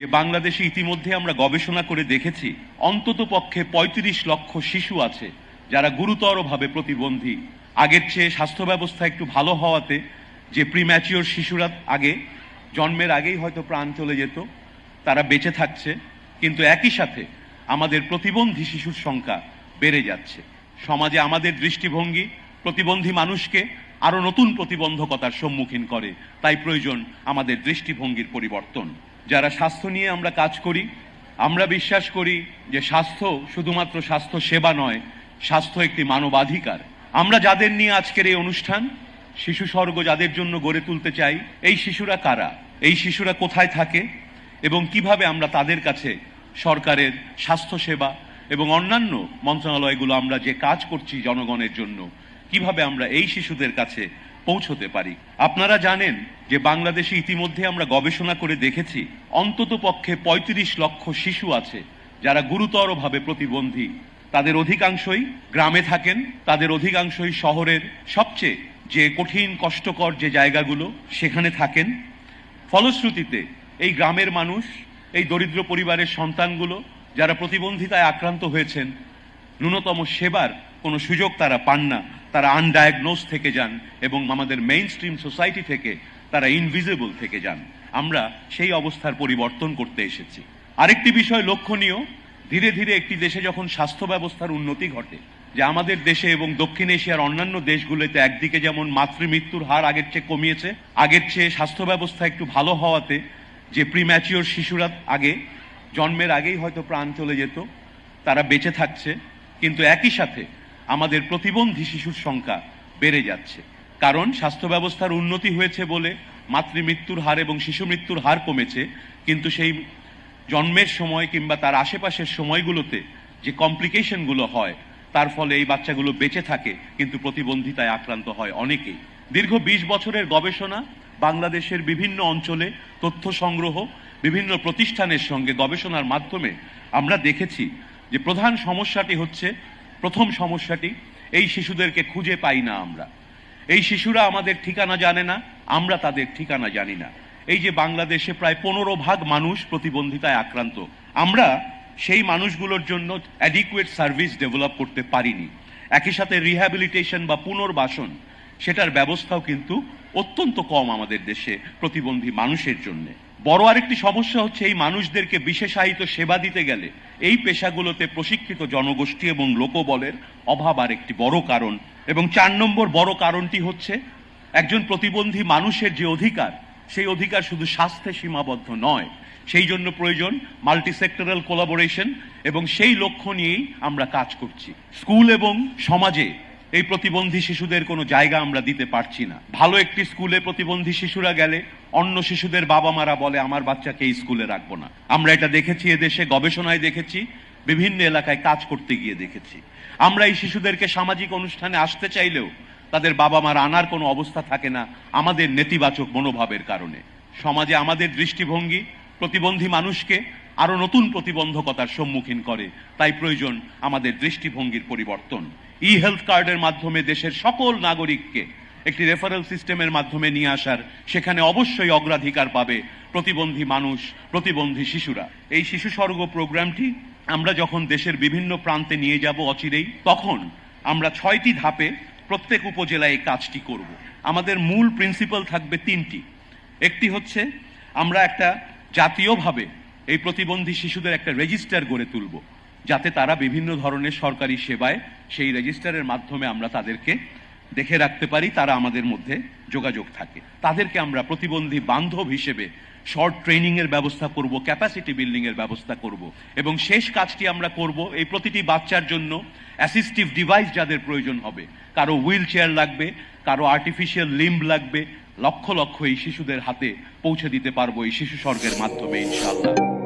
বাংলাদেশে ইতিমধ্যে আমরা গবেষণা করে দেখেছি অন্তত পক্ষে ৩৫ লক্ষ শিশু আছে যারা গুরুতরভাবে প্রতিবন্ধী। আগের চেয়ে স্বাস্থ্য ব্যবস্থা একটু ভালো হওয়াতে যে প্রিম্যাচিওর শিশুরা আগে জন্মের আগেই হয়তো প্রাণ চলে যেত, তারা বেঁচে থাকছে, কিন্তু একই সাথে আমাদের প্রতিবন্ধী শিশুর সংখ্যা বেড়ে যাচ্ছে। সমাজে আমাদের দৃষ্টিভঙ্গি প্রতিবন্ধী মানুষকে আরো নতুন প্রতিবন্ধকতার সম্মুখীন করে, তাই প্রয়োজন আমাদের দৃষ্টিভঙ্গির পরিবর্তন। যারা স্বাস্থ্য নিয়ে আমরা কাজ করি, আমরা বিশ্বাস করি যে স্বাস্থ্য শুধুমাত্র স্বাস্থ্য সেবা নয়, স্বাস্থ্য একটি মানবাধিকার। আমরা যাদের নিয়ে আজকের এই অনুষ্ঠান, শিশু স্বর্গ যাদের জন্য গড়ে তুলতে চাই, এই শিশুরা কারা, এই শিশুরা কোথায় থাকে এবং কিভাবে আমরা তাদের কাছে সরকারের স্বাস্থ্য সেবা এবং অন্যান্য মন্ত্রণালয়গুলো আমরা যে কাজ করছি জনগণের জন্য, কিভাবে আমরা এই শিশুদের কাছে পৌঁছতে পারি। আপনারা জানেন যে বাংলাদেশে ইতিমধ্যে আমরা গবেষণা করে দেখেছি অন্তত পক্ষে ৩৫ লক্ষ শিশু আছে যারা গুরুতরভাবে প্রতিবন্ধী। তাদের অধিকাংশই গ্রামে থাকেন, তাদের অধিকাংশই শহরের সবচেয়ে যে কঠিন কষ্টকর যে জায়গাগুলো সেখানে থাকেন। ফলশ্রুতিতে এই গ্রামের মানুষ, এই দরিদ্র পরিবারের সন্তানগুলো যারা প্রতিবন্ধিতায় আক্রান্ত হয়েছেন, ন্যূনতম সেবার কোনো সুযোগ তারা পান না। তারা আনডায়াগনোজ থেকে যান এবং আমাদের মেইন স্ট্রিম সোসাইটি থেকে তারা ইনভিজিবল থেকে যান। আমরা সেই অবস্থার পরিবর্তন করতে এসেছি। আরেকটি বিষয় লক্ষণীয়, ধীরে ধীরে একটি দেশে যখন স্বাস্থ্য ব্যবস্থার উন্নতি ঘটে, যে আমাদের দেশে এবং দক্ষিণ এশিয়ার অন্যান্য দেশগুলোতে একদিকে যেমন মাতৃমৃত্যুর হার আগের চেয়ে কমিয়েছে, আগের চেয়ে স্বাস্থ্য ব্যবস্থা একটু ভালো হওয়াতে যে প্রিম্যাচিওর শিশুরা আগে জন্মের আগেই হয়তো প্রাণ চলে যেত, তারা বেঁচে থাকছে, কিন্তু একই সাথে আমাদের প্রতিবন্ধী শিশুর সংখ্যা বেড়ে যাচ্ছে। কারণ স্বাস্থ্য ব্যবস্থার উন্নতি হয়েছে বলে মাতৃমৃত্যুর হার এবং শিশু মৃত্যুর হার কমেছে, কিন্তু সেই জন্মের সময় কিংবা তার আশেপাশের সময়গুলোতে যে কমপ্লিকেশনগুলো হয়, তার ফলে এই বাচ্চাগুলো বেঁচে থাকে কিন্তু প্রতিবন্ধিতায় আক্রান্ত হয় অনেকেই। দীর্ঘ ২০ বছরের গবেষণা, বাংলাদেশের বিভিন্ন অঞ্চলে তথ্য সংগ্রহ, বিভিন্ন প্রতিষ্ঠানের সঙ্গে গবেষণার মাধ্যমে আমরা দেখেছি যে প্রধান সমস্যাটি হচ্ছে, প্রথম সমস্যাটি, এই শিশুদেরকে খুঁজে পাই না আমরা। এই শিশুরা আমাদের ঠিকানা জানে না, আমরা তাদের ঠিকানা জানি না। এই যে বাংলাদেশে প্রায় ১৫% মানুষ প্রতিবন্ধিতায় আক্রান্ত, আমরা সেই মানুষগুলোর জন্য অ্যাডিকুয়েট সার্ভিস ডেভেলপ করতে পারিনি। একই সাথে রিহ্যাবিলিটেশন বা পুনর্বাসন, সেটার ব্যবস্থাও কিন্তু অত্যন্ত কম আমাদের দেশে প্রতিবন্ধী মানুষের জন্য। বড় আরেকটি সমস্যা হচ্ছে এই মানুষদেরকে বিশেষায়িত সেবা দিতে গেলে এই পেশাগুলোতে প্রশিক্ষিত জনগোষ্ঠী এবং লোকবলের অভাব আরেকটি বড় কারণ। এবং ৪ নম্বর বড় কারণটি হচ্ছে একজন প্রতিবন্ধী মানুষের যে অধিকার, সেই অধিকার শুধু স্বাস্থ্যে সীমাবদ্ধ নয়, সেই জন্য প্রয়োজন মাল্টি সেক্টরাল কোলাবোরেশন, এবং সেই লক্ষ্য নিয়েই আমরা কাজ করছি। স্কুল এবং সমাজে এই প্রতিবন্ধী শিশুদের কোনো জায়গা আমরা দিতে পারছি না। ভালো একটি স্কুলে প্রতিবন্ধী শিশুরা গেলে অন্য শিশুদের বাবা মারা বলে আমার বাচ্চাকে এই স্কুলে রাখবো না। আমরা এটা দেখেছি, এদেশে গবেষণায় দেখেছি, বিভিন্ন এলাকায় কাজ করতে গিয়ে দেখেছি। আমরা এই শিশুদেরকে সামাজিক অনুষ্ঠানে আসতে চাইলেও তাদের বাবা মারা আনার কোনো অবস্থা থাকে না আমাদের নেতিবাচক মনোভাবের কারণে। সমাজে আমাদের দৃষ্টিভঙ্গি প্রতিবন্ধী মানুষকে আরো নতুন প্রতিবন্ধকতার সম্মুখীন করে, তাই প্রয়োজন আমাদের দৃষ্টিভঙ্গির পরিবর্তন। ই হেলথ কার্ডের মাধ্যমে দেশের সকল নাগরিককে একটি রেফারেল সিস্টেমের মাধ্যমে নিয়ে আসার, সেখানে অবশ্যই অগ্রাধিকার পাবে প্রতিবন্ধী মানুষ, প্রতিবন্ধী শিশুরা। এই শিশু স্বর্গ প্রোগ্রামটি আমরা যখন দেশের বিভিন্ন প্রান্তে নিয়ে যাব অচিরেই, তখন আমরা ৬টি ধাপে প্রত্যেক উপজেলায় এই কাজটি করব। আমাদের মূল প্রিন্সিপাল থাকবে ৩টি। একটি হচ্ছে আমরা একটা জাতীয়ভাবে এই প্রতিবন্ধী শিশুদের একটা রেজিস্টার গড়ে তুলব, যাতে তারা বিভিন্ন ধরনের সরকারি সেবায় সেই রেজিস্টারের মাধ্যমে আমরা তাদেরকে দেখে রাখতে পারি, তারা আমাদের মধ্যে যোগাযোগ থাকে। তাদেরকে আমরা প্রতিবন্ধী বান্ধব হিসেবে শর্ট ট্রেনিং এর ব্যবস্থা করব, ক্যাপাসিটি বিল্ডিং এর ব্যবস্থা করব, এবং শেষ কাজটি আমরা করব এই প্রতিটি বাচ্চার জন্য অ্যাসিস্টিভ ডিভাইস যাদের প্রয়োজন হবে, কারো হুইল চেয়ার লাগবে, কারো আর্টিফিশিয়াল লিম্ব লাগবে, লক্ষ লক্ষ এই শিশুদের হাতে পৌঁছে দিতে পারবো এই শিশু স্বর্গের মাধ্যমে ইনশাআল্লাহ।